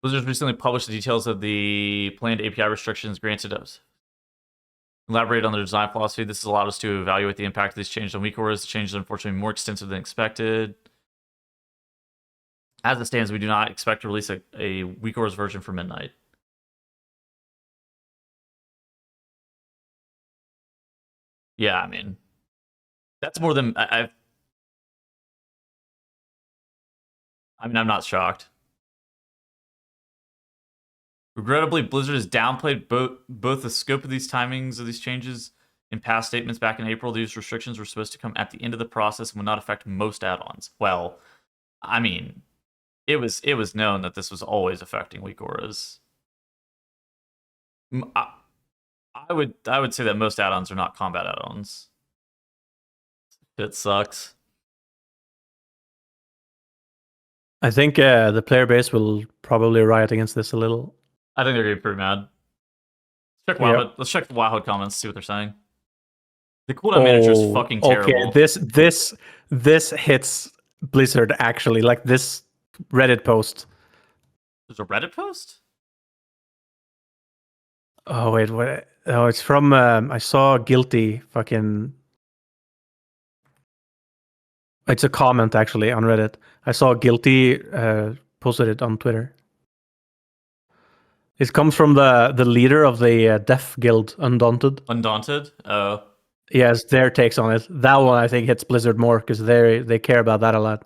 Blizzard recently published the details of the planned API restrictions granted us. Elaborate on their design philosophy. This has allowed us to evaluate the impact of these changes on Weakauras. The changes are unfortunately more extensive than expected. As it stands, we do not expect to release a Weakauras version for midnight. Yeah, I mean, that's more than I'm not shocked. Regrettably, Blizzard has downplayed both the scope of these timings of these changes in past statements back in April. These restrictions were supposed to come at the end of the process and would not affect most add-ons. Well, I mean, it was known that this was always affecting Weakauras. I would say that most add-ons are not combat add-ons. It sucks. I think the player base will probably riot against this a little. I think they're gonna be pretty mad. Let's check the Wowhead comments, see what they're saying. The cooldown manager is fucking terrible. Okay, this hits Blizzard actually. Like this Reddit post. There's a Reddit post? Oh wait, what? Oh, it's from I saw Guilty fucking. It's a comment actually on Reddit. I saw Guilty posted it on Twitter. It comes from the leader of the Deaf Guild, Undaunted. Undaunted? Oh. Yes, their takes on it. That one I think hits Blizzard more because they care about that a lot.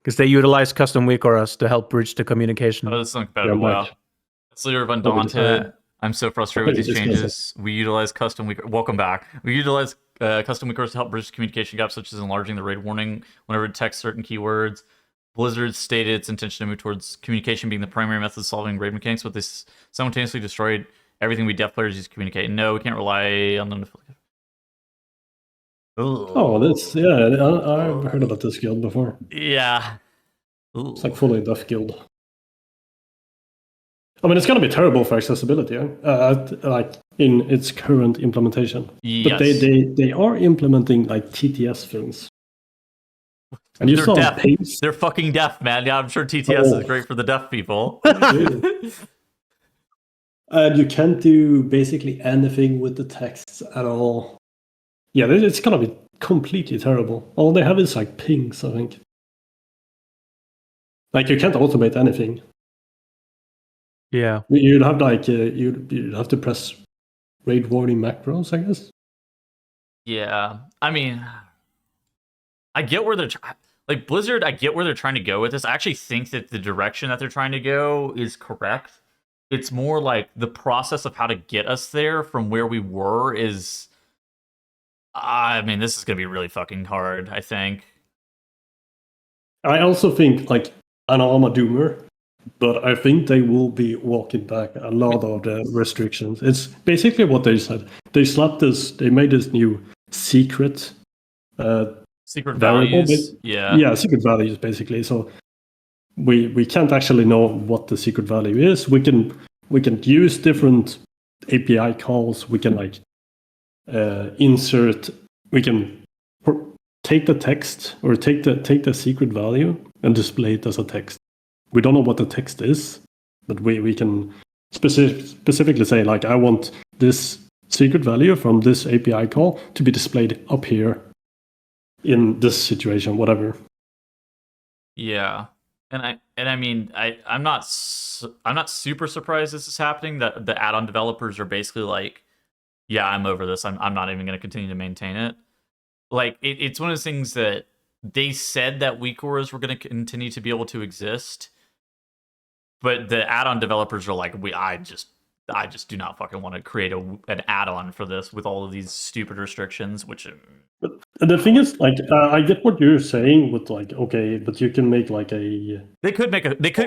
Because they utilize custom Weakauras to help bridge the communication. Oh, this is better. Wow. It's leader of Undaunted. I'm so frustrated with these changes. We utilize custom Weakauras. Welcome back. We utilize custom Weakauras to help bridge communication gaps, such as enlarging the raid warning whenever it detects certain keywords. Blizzard stated its intention to move towards communication being the primary method of solving raid mechanics, but this simultaneously destroyed everything we deaf players use to communicate. No, we can't rely on them to... Oh, that's... Yeah, I've heard about this guild before. Yeah. Ooh. It's like fully deaf guild. I mean, it's going to be terrible for accessibility, like in its current implementation. Yes. But they are implementing like TTS things. And you They're saw deaf. Pace. They're fucking deaf, man. Yeah, I'm sure TTS is great for the deaf people. And you can't do basically anything with the texts at all. Yeah, it's going to be completely terrible. All they have is like pings, I think. Like you can't automate anything. Yeah, you'd have like you'd have to press raid warning macros, I guess. Yeah, I mean, I get where they're like Blizzard. I get where they're trying to go with this. I actually think that the direction that they're trying to go is correct. It's more like the process of how to get us there from where we were is. I mean, this is gonna be really fucking hard. I think. I also think like I know I'm a doomer. But I think they will be walking back a lot of the restrictions. It's basically what they said. They slapped this. They made this new secret values. Yeah, secret values basically. So we can't actually know what the secret value is. We can use different API calls. We can like insert. We can take the text or take the secret value and display it as a text. We don't know what the text is, but we can specifically say, like, I want this secret value from this API call to be displayed up here in this situation, whatever. Yeah, and I mean, I'm not super surprised this is happening. That the add-on developers are basically like, yeah, I'm over this. I'm not even going to continue to maintain it. Like, it's one of those things that they said that Weakauras were going to continue to be able to exist. But the add-on developers are like, I just do not fucking want to create an add-on for this with all of these stupid restrictions. Which, but the thing is, like, I get what you're saying with like, okay, but you can make like a. They could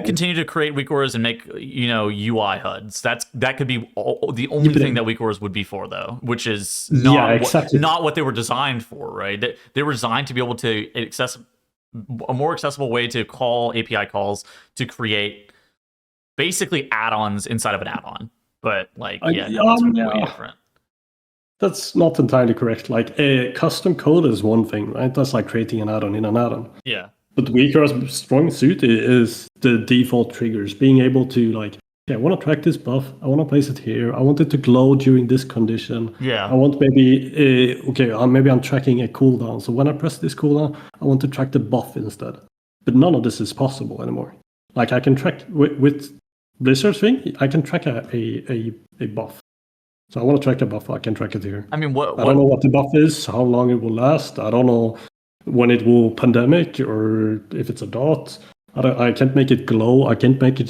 continue to create Weakauras and make UI HUDs. That could be the only thing that Weakauras would be for, though, which is not what they were designed for, right? They were designed to be able to a more accessible way to call API calls to create. Basically add-ons inside of an add-on, but like way different. That's not entirely correct. Like a custom code is one thing, right? That's like creating an add-on in an add-on. Yeah. But Weakauras' strong suit is the default triggers, being able to like, okay, I want to track this buff. I want to place it here. I want it to glow during this condition. Yeah. I want maybe maybe I'm tracking a cooldown. So when I press this cooldown, I want to track the buff instead. But none of this is possible anymore. Like I can track with Blizzard's thing, I can track a buff. So I want to track a buff. I can track it here. I mean, what I don't know what the buff is, how long it will last. I don't know when it will pandemic or if it's a dot. I can't make it glow. I can't make it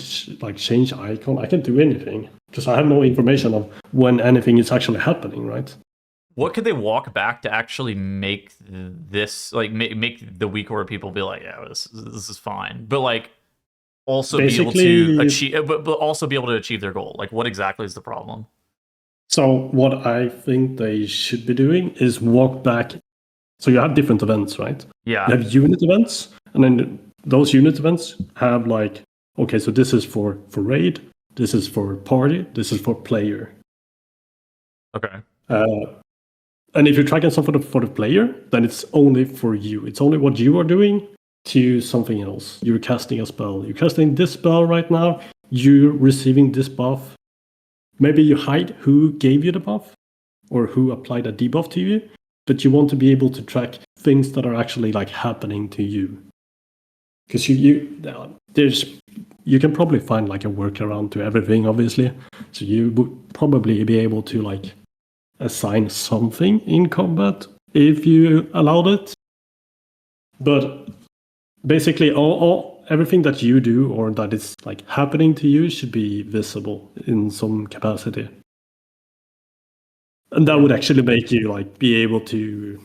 change icon. I can't do anything because I have no information of when anything is actually happening, right? What could they walk back to actually make this make the Weakauras people be like, yeah, this is fine, but like also Basically, be able to achieve, but also be able to achieve their goal. Like, what exactly is the problem? So what I think they should be doing is walk back. So you have different events, right? Yeah. You have unit events, and then those unit events have like, okay, so this is for raid, this is for party, this is for player. Okay. And if you're tracking something for the player, then it's only for you. It's only what you are doing to something else. You're casting a spell. You're casting this spell right now. You're receiving this buff. Maybe you hide who gave you the buff or who applied a debuff to you, but you want to be able to track things that are actually like happening to you. Because you can probably find like a workaround to everything, obviously. So you would probably be able to like assign something in combat if you allowed it. But basically everything that you do or that is like happening to you should be visible in some capacity. And that would actually make you like be able to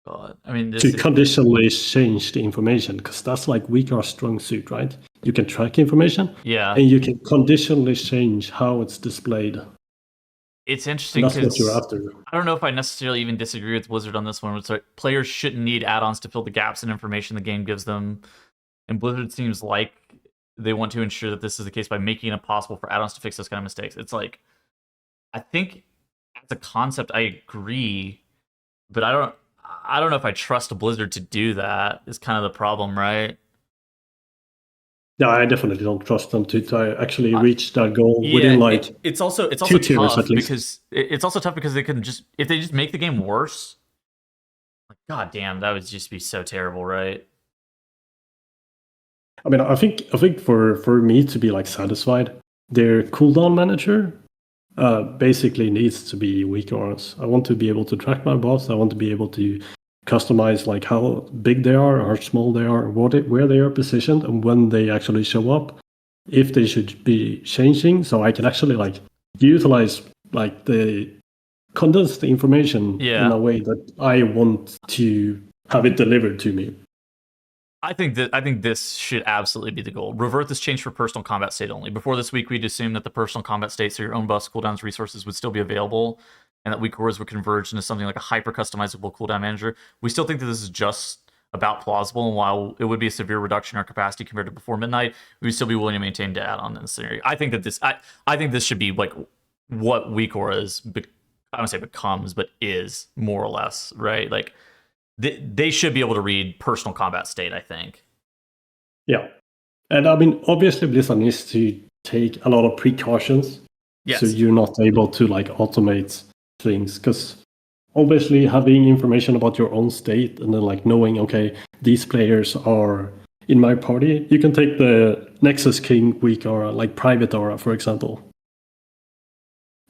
God. I mean, conditionally change the information, because that's like Weakauras' strong suit, right? You can track information, yeah, and you can conditionally change how it's displayed. It's interesting because that's what you're after. I don't know if I necessarily even disagree with Blizzard on this one. It's like players shouldn't need add-ons to fill the gaps in information the game gives them, and Blizzard seems like they want to ensure that this is the case by making it possible for add-ons to fix those kind of mistakes. It's like, I think as a concept, I agree, but I don't know if I trust Blizzard to do that. Is kind of the problem, right? Yeah, I definitely don't trust them to actually reach that goal within like it's also two tiers tough at least. because it's also tough because they can just, if they just make the game worse, like god damn, that would just be so terrible, right? I mean, I think for me to be like satisfied, their cooldown manager basically needs to be Weakauras. I want to be able to track my boss. I want to be able to customize like how big they are, how small they are, where they are positioned, and when they actually show up, if they should be changing, so I can actually like utilize like the condensed information in a way that I want to have it delivered to me. I think this should absolutely be the goal. Revert this change for personal combat state only. Before this week, we'd assumed that the personal combat states, so your own buffs, cooldowns, resources would still be available, and that Weakauras would converge into something like a hyper-customizable cooldown manager. We still think that this is just about plausible, and while it would be a severe reduction in our capacity compared to before midnight, we would still be willing to maintain the add-on in this scenario. I think that I think this should be like what Weakauras, I don't say becomes, but is more or less, right? Like, they should be able to read personal combat state, I think. Yeah. And I mean, obviously Blizzard needs to take a lot of precautions. Yes. So you're not able to like automate things, because obviously having information about your own state and then like knowing, okay, these players are in my party. You can take the Nexus King Weakaura, like private aura, for example.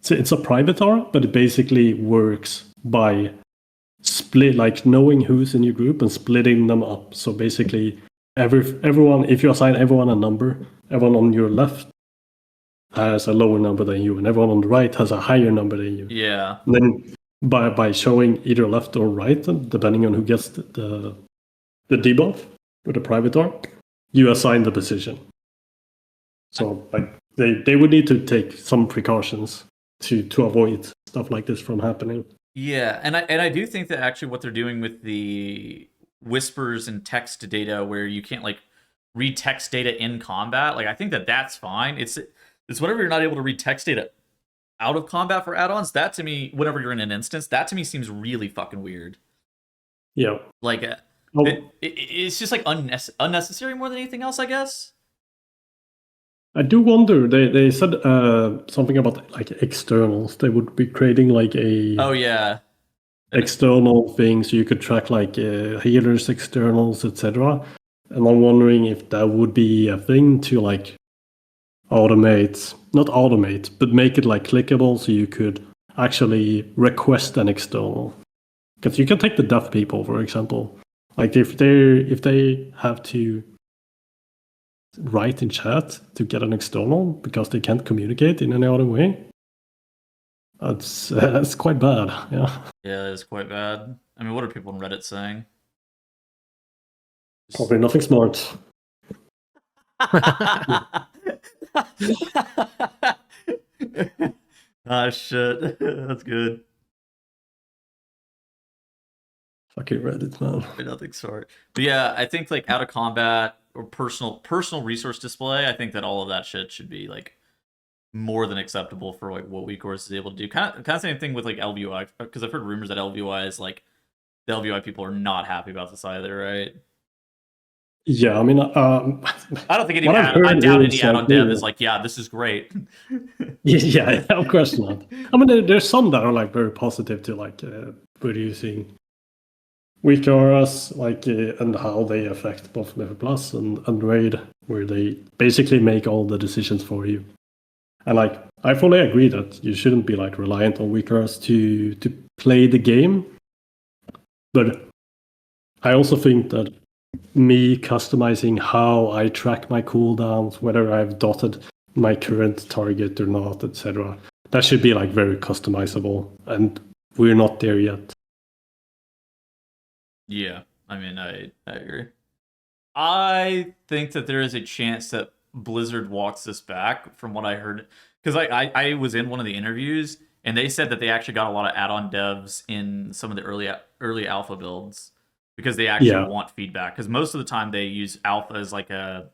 So it's a private aura, but it basically works by split, like knowing who's in your group and splitting them up. So basically everyone, if you assign everyone a number, everyone on your left has a lower number than you, and everyone on the right has a higher number than you. Yeah. And then by showing either left or right, depending on who gets the debuff with the private arc, you assign the position. So like they would need to take some precautions to avoid stuff like this from happening. Yeah, and I do think that actually what they're doing with the whispers and text data, where you can't like read text data in combat, like I think that that's fine. It's whenever you're not able to read text data out of combat for add-ons, that to me, whenever you're in an instance, that to me seems really fucking weird. Yeah. Like It's just like unnecessary more than anything else, I guess. I do wonder. They said something about like externals. They would be creating like a Oh yeah, external thing, so you could track like healers, externals, etc. And I'm wondering if that would be a thing to like automate, not automate, but make it like clickable, so you could actually request an external. Because you can take the deaf people, for example. Like if they have to write in chat to get an external because they can't communicate in any other way, that's quite bad. Yeah, it's quite bad. I mean, what are people on Reddit saying? Probably nothing smart. Ah, shit. That's good. Fucking Reddit, man. Nothing smart. But yeah, I think like out of combat or personal resource display, I think that all of that shit should be like more than acceptable for like what Weakauras is able to do. Kind of same thing with like LVOI, because I've heard rumors that LVOI is like the LVOI people are not happy about this either, right? Yeah, I mean, I don't think any what I've heard I doubt any is, add-on like, dev is like, yeah, this is great. yeah, of course not. I mean, there's some that are like very positive to like producing Weakauras, like and how they affect both Level Plus and Raid, where they basically make all the decisions for you. And like, I fully agree that you shouldn't be like reliant on Weakauras to play the game, but I also think that me customizing how I track my cooldowns, whether I've dotted my current target or not, etc., that should be like very customizable, and we're not there yet. Yeah, I mean, I agree. I think that there is a chance that Blizzard walks this back, from what I heard, because I was in one of the interviews and they said that they actually got a lot of add-on devs in some of the early alpha builds because they actually want feedback. Because most of the time they use alpha as like a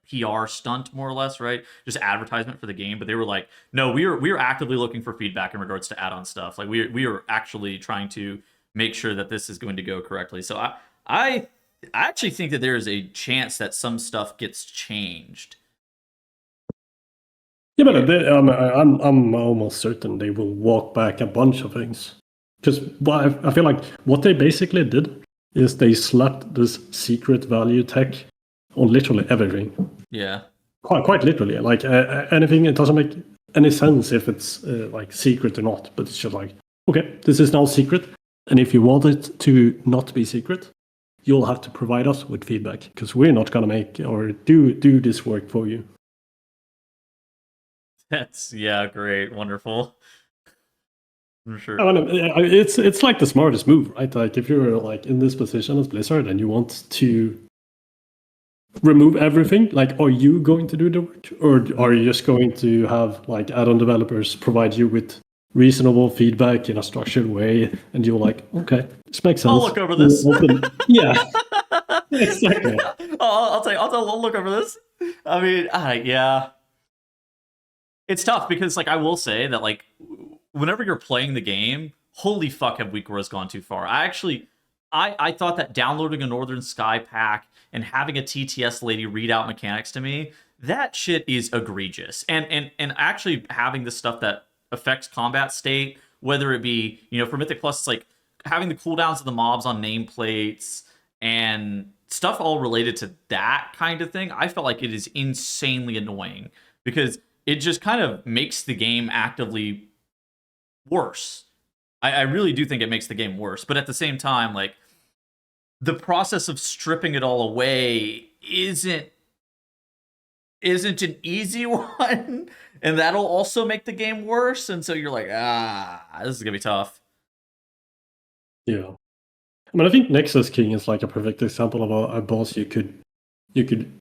PR stunt, more or less, right? Just advertisement for the game. But they were like, no, we are actively looking for feedback in regards to add-on stuff. Like we are actually trying to make sure that this is going to go correctly. So I actually think that there is a chance that some stuff gets changed. Yeah, but I'm almost certain they will walk back a bunch of things. Because I feel like what they basically did is they slapped this secret value tech on literally everything. Yeah. Quite literally. Like anything, it doesn't make any sense if it's like secret or not. But it's just like, okay, this is now secret. And if you want it to not be secret, you'll have to provide us with feedback, because we're not going to make or do this work for you. That's, yeah, great, wonderful. I'm sure. I mean, it's like the smartest move, right? Like if you're like in this position as Blizzard and you want to remove everything, like are you going to do the work, or are you just going to have like add-on developers provide you with reasonable feedback in a structured way, and you're like, okay, this makes sense. I'll look over this. Yeah, exactly. I'll look over this. I mean, yeah, it's tough because like I will say that like whenever you're playing the game, holy fuck, have Weakauras gone too far. I thought that downloading a Northern Sky pack and having a TTS lady read out mechanics to me, that shit is egregious. And actually having the stuff that affects combat state, whether it be, for Mythic Plus, it's like having the cooldowns of the mobs on nameplates and stuff all related to that kind of thing, I felt like it is insanely annoying because it just kind of makes the game actively worse. I really do think it makes the game worse, but at the same time, like, the process of stripping it all away isn't an easy one, and that'll also make the game worse, and so you're like, this is gonna be tough. Yeah, I mean, I think Nexus King is like a perfect example of a boss you could do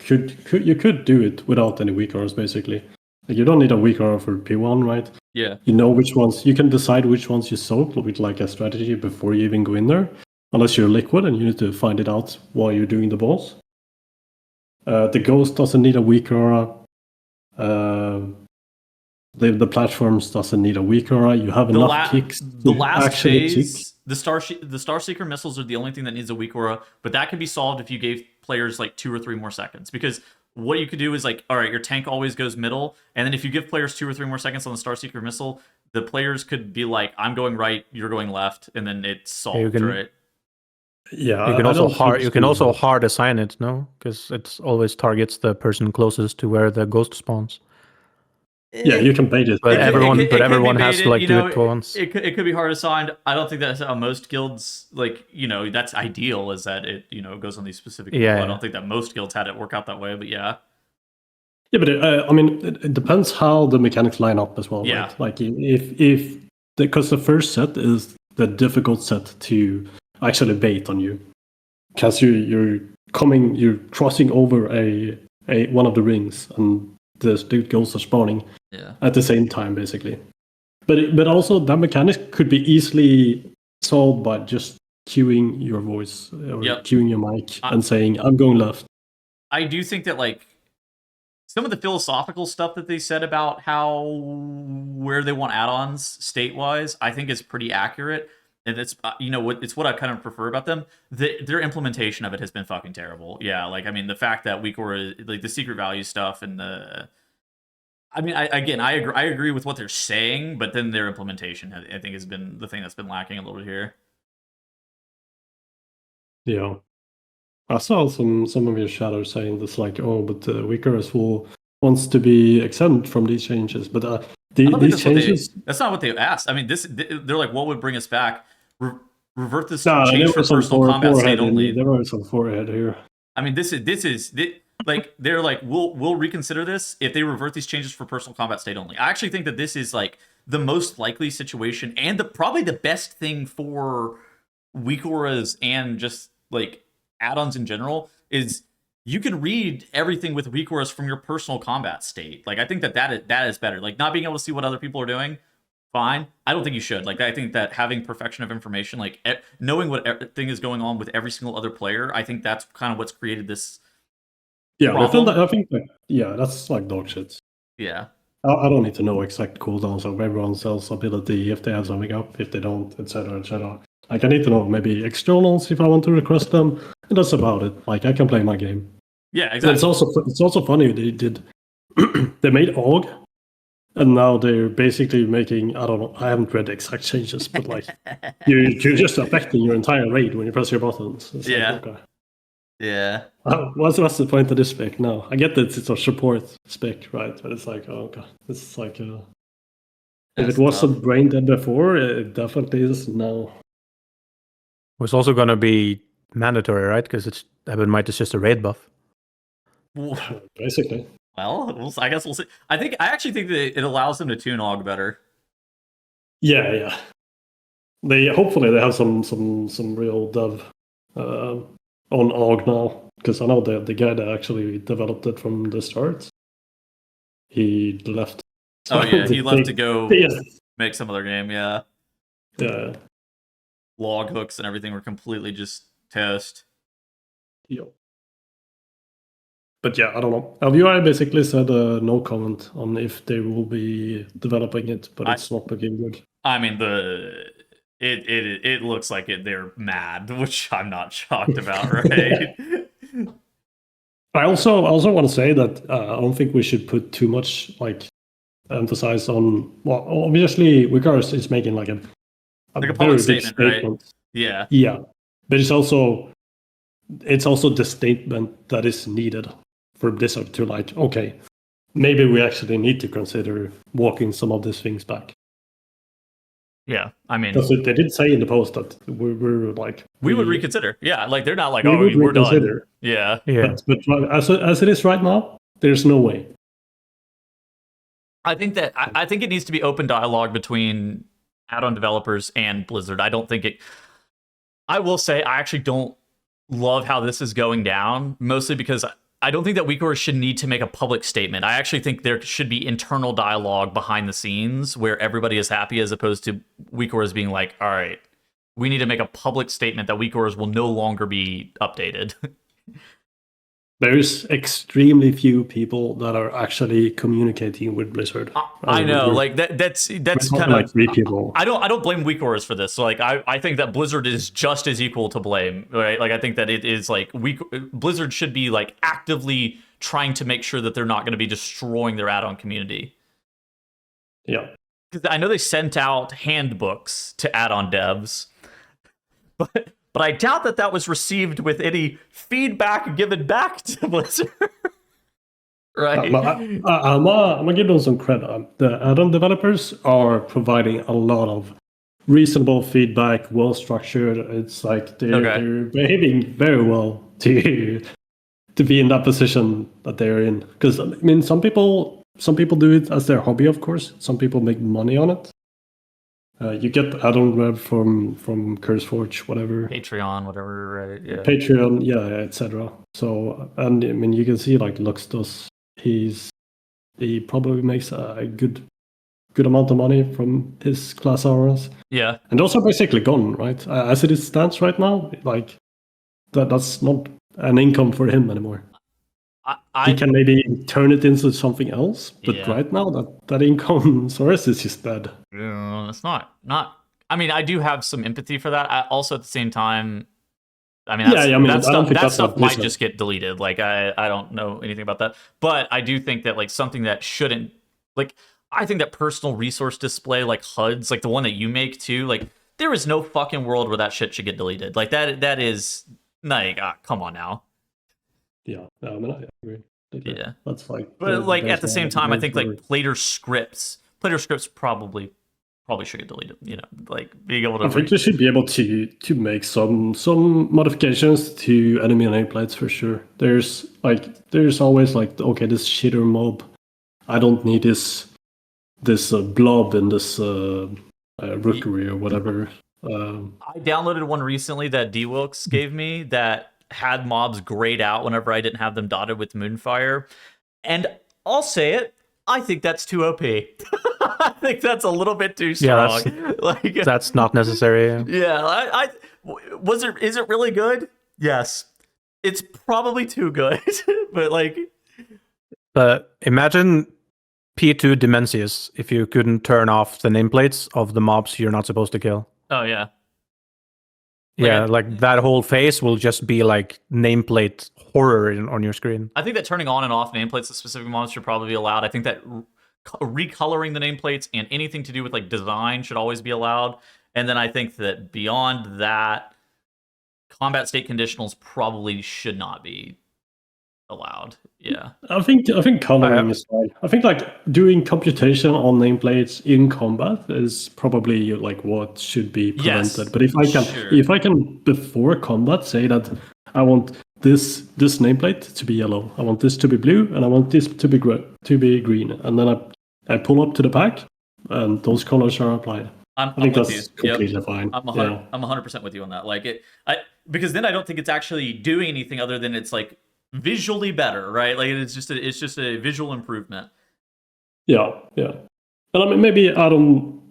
it without any Weakauras, basically. Like, you don't need a Weakaura for P1, right? Yeah. You know which ones, you can decide which ones you soak with like a strategy before you even go in there, unless you're liquid and you need to find it out while you're doing the boss. The Ghost doesn't need a Weakaura. The platforms doesn't need a Weakora. You have enough kicks the to last actually kick. phase, the Starseeker missiles are the only thing that needs a Weakora, but that can be solved if you gave players like 2 or 3 more seconds. Because what you could do is like, all right, your tank always goes middle, and then if you give players 2 or 3 more seconds on the Starseeker missile, the players could be like, I'm going right, you're going left, and then it's solved, right? Yeah, You can also hard assign it, no? Because it always targets the person closest to where the ghost spawns. Yeah, you can bait it. But everyone has to like you do know, it once. It could be hard assigned. I don't think that's how most guilds, like, you know, that's ideal, is that it, you know, goes on these specific people. I don't think that most guilds had it work out that way, but yeah. Yeah, but I mean, it depends how the mechanics line up as well. Yeah. Right? Like if because the first set is the difficult set to actually bait on you, because you're crossing over a one of the rings, and the ghosts are spawning at the same time, basically. But also that mechanic could be easily solved by just cueing your voice or cueing your mic and saying, "I'm going left." I do think that like some of the philosophical stuff that they said about where they want add-ons state-wise, I think is pretty accurate. And it's it's what I kind of prefer about them. Their implementation of it has been fucking terrible. Yeah, like I mean the fact that Weakauras, like the secret value stuff and the, I mean I agree with what they're saying, but then their implementation I think has been the thing that's been lacking a little bit here. Yeah, I saw some of your shadows saying this like, oh, but Weakauras wants to be exempt from these changes, but these changes. That's not what they asked. I mean, they're like, what would bring us back? Revert this No, change for personal combat state only. There was some forehead here. I mean, this is like they're like, we'll reconsider this if they revert these changes for personal combat state only. I actually think that this is like the most likely situation and probably the best thing for Weakauras and just like add-ons in general is you can read everything with Weakauras from your personal combat state. Like I think that is better. Like not being able to see what other people are doing. Fine. I don't think you should. Like, I think that having perfection of information, like knowing what everything is going on with every single other player, I think that's kind of what's created this. Yeah, I think that's like dog shit. Yeah. I don't need to know exact cooldowns of everyone's else ability, if they have something up, if they don't, etc., etc. Like, I need to know maybe externals if I want to request them, and that's about it. Like, I can play my game. Yeah, exactly. And it's also funny they made AUG. And now they're basically making, I don't know, I haven't read the exact changes, but like, you're just affecting your entire raid when you press your buttons. It's yeah. Like, okay. Yeah. What's the point of this spec? No, I get that it's a support spec, right? But it's like, oh god, it's like, if it wasn't brain dead before, it definitely is now. It's also going to be mandatory, right? Because Addon might is just a raid buff. Basically. Well, I guess we'll see. I actually think that it allows them to tune AUG better. Yeah. Hopefully they have some real dev on AUG now, because I know the guy that actually developed it from the start, he left. Oh yeah, he left to go make some other game. Yeah. Yeah. Log hooks and everything were completely just toast. Yep. But yeah, I don't know. LVI basically said no comment on if they will be developing it, but it's not looking good. I mean, it looks like they're mad, which I'm not shocked about, right? I also want to say that I don't think we should put too much like emphasis on. Well, obviously, Weakauras is making like a public statement, right? Yeah. Yeah, but it's also the statement that is needed for Blizzard to like, okay, maybe we actually need to consider walking some of these things back. Yeah, I mean, because they did say in the post that we're like we would reconsider. Yeah, like they're not like, we're done. Yeah. But as it is right now, there's no way. I think it needs to be open dialogue between add-on developers and Blizzard. I don't think it. I will say I actually don't love how this is going down, mostly because I don't think that Weakauras should need to make a public statement. I actually think there should be internal dialogue behind the scenes where everybody is happy, as opposed to Weakauras being like, all right, we need to make a public statement that Weakauras will no longer be updated. There's extremely few people that are actually communicating with Blizzard. I know, We're- like that's we're kind talking of like 3 people. I don't blame Weakauras for this. So, like I think that Blizzard is just as equal to blame, right? Like I think that it is like Blizzard should be like actively trying to make sure that they're not going to be destroying their add-on community. Yeah. Because I know they sent out handbooks to add-on devs, but I doubt that was received with any feedback given back to Blizzard. Right. I'm gonna give them some credit. The add-on developers are providing a lot of reasonable feedback, well structured. It's like they're behaving very well to be in that position that they're in. Because I mean, some people do it as their hobby, of course. Some people make money on it. You get add-on rev from CurseForge, whatever. Patreon, whatever, right? Yeah. Patreon, yeah, etc. So, and I mean, you can see like Lux does. He probably makes a good amount of money from his class hours. Yeah. And those are basically gone, right? As it stands right now, like that's not an income for him anymore. He can maybe turn it into something else, but right now that income source is just dead. It's not. I mean, I do have some empathy for that. I also, at the same time, I mean, that stuff might just get deleted. Like, I don't know anything about that, but I do think that like something that shouldn't, like, I think that personal resource display, like HUDs, like the one that you make too, like there is no fucking world where that shit should get deleted. Like that is like, come on now. Yeah, I mean, I agree. Yeah, that's like. But like at the same time, I think like Plater scripts probably should get deleted. You know, like being able to. I think you should be able to make some modifications to enemy nameplates for sure. There's always like, okay, this shitter mob, I don't need this blob in this rookery or whatever. I downloaded one recently that D-Wilkes gave me that had mobs grayed out whenever I didn't have them dotted with Moonfire. And I'll say it, I think that's too OP. I think that's a little bit too strong. Yeah, that's not necessary. Yeah, is it really good? Yes. It's probably too good, but like... imagine P2 Dimensius if you couldn't turn off the nameplates of the mobs you're not supposed to kill. Oh, yeah. Like that whole phase will just be like nameplate horror on your screen. I think that turning on and off nameplates of specific mobs should probably be allowed. I think that recoloring the nameplates and anything to do with like design should always be allowed. And then I think that beyond that, combat state conditionals probably should not be allowed. Yeah, I think coloring is fine. I think like doing computation on nameplates in combat is probably like what should be prevented. Yes, but if I can before combat say that I want this nameplate to be yellow, I want this to be blue, and I want this to be green, and then I pull up to the pack, and those colors are applied. I think that's completely fine. I'm 100% with you on that. Like because then I don't think it's actually doing anything other than it's like visually better, right? Like it's just a visual improvement. Yeah. And I mean, maybe I don't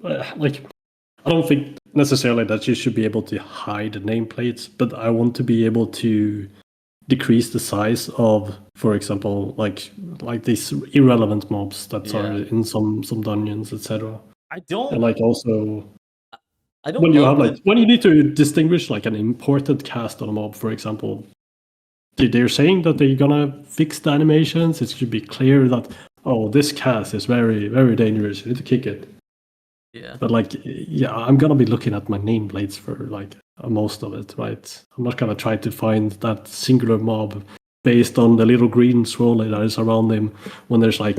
think necessarily that you should be able to hide nameplates, but I want to be able to decrease the size of, for example, like these irrelevant mobs that are in some dungeons, etc. I don't. And like also, I don't. When you have like when you need to distinguish like an important cast on a mob, for example. They're saying that they're gonna fix the animations. It should be clear that, oh, this cast is very, very dangerous. You need to kick it. Yeah. But like, yeah, I'm gonna be looking at my nameplates for like most of it, right? I'm not gonna try to find that singular mob based on the little green swirl that is around him when there's like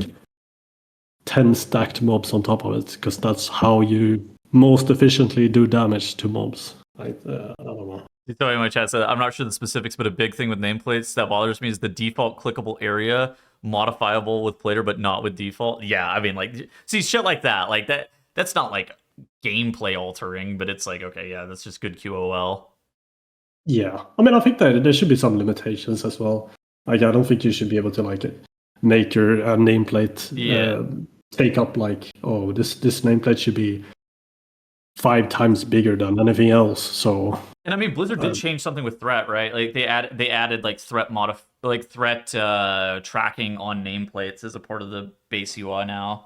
10 stacked mobs on top of it, because that's how you most efficiently do damage to mobs. Right? I don't know. You tell me in my chat said I'm not sure the specifics, but a big thing with nameplates that bothers me is the default clickable area modifiable with Plater, but not with default. Yeah, I mean, like, see shit like that. Like that's not like gameplay altering, but it's like, okay, yeah, that's just good QOL. Yeah, I mean, I think that there should be some limitations as well. Like, I don't think you should be able to like make your nameplate take up like, oh, this nameplate should be 5 times bigger than anything else. So, and I mean, Blizzard did change something with threat, right? Like they added like threat threat tracking on nameplates as a part of the base UI now,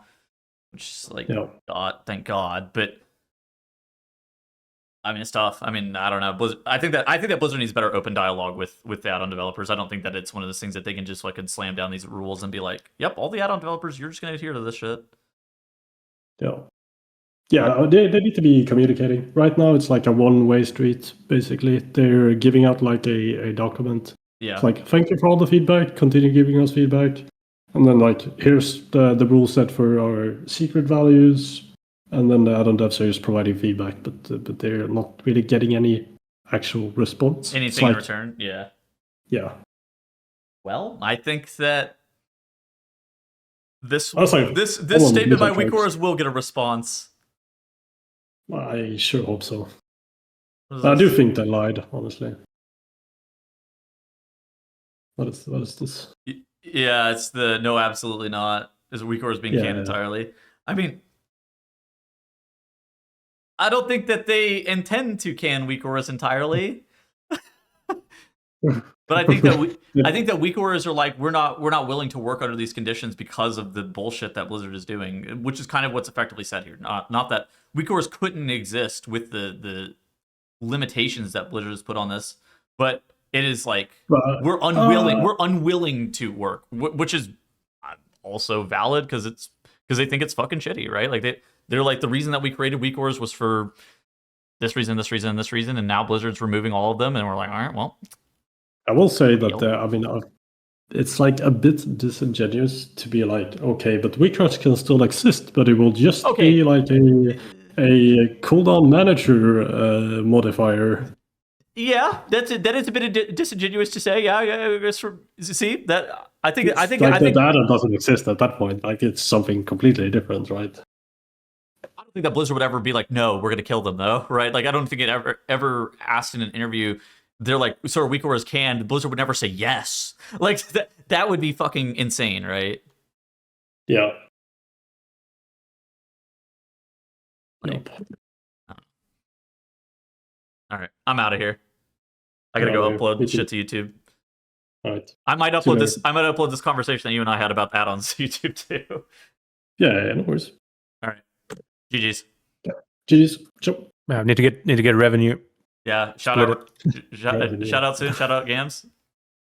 which is like, God, thank God. But I mean, it's tough. I mean, I don't know. Blizzard, I think that Blizzard needs better open dialogue with the add-on developers. I don't think that it's one of those things that they can just fucking slam down these rules and be like, "Yep, all the add-on developers, you're just gonna adhere to this shit." Yeah, they need to be communicating. Right now, it's like a one-way street, basically. They're giving out like a document. Yeah. It's like, thank you for all the feedback, continue giving us feedback. And then like, here's the rule set for our secret values. And then the add-on devs are just providing feedback, but they're not really getting any actual response. Anything in return, yeah. Yeah. Well, I think that this statement by Weakauras will get a response. I sure hope so. I do think they lied, honestly. What is this? Yeah, it's the no, absolutely not. Is Weakauras being canned entirely? I mean, I don't think that they intend to can Weakauras entirely. But I think that Weakauras are like, we're not willing to work under these conditions because of the bullshit that Blizzard is doing, which is kind of what's effectively said here. Not that Weakauras couldn't exist with the limitations that Blizzard has put on this, but it is like we're unwilling to work, which is also valid because they think it's fucking shitty, right? Like they're like, the reason that we created Weakauras was for this reason, this reason, and this reason, and now Blizzard's removing all of them, and we're like, all right, well. I will say that I mean, it's like a bit disingenuous to be like, okay, but Weakauras can still exist, but it will just be like a cooldown manager modifier. Yeah, that is a bit disingenuous to say. Yeah, see that I think the data doesn't exist at that point. Like, it's something completely different, right? I don't think that Blizzard would ever be like, no, we're gonna kill them though, right? Like, I don't think it ever asked in an interview. They're like, so are Weakauras canned? Blizzard would never say yes. Like, that would be fucking insane, right? Yeah. Like, all right, I'm out of here. I gotta go upload shit to YouTube. All right. I might upload this. I might upload this conversation that you and I had about add-ons to YouTube too. Yeah, no worries. All right. GG's. Yeah. GG's. Sure. Need to get revenue. Yeah. Shout out soon. Shout out Gams.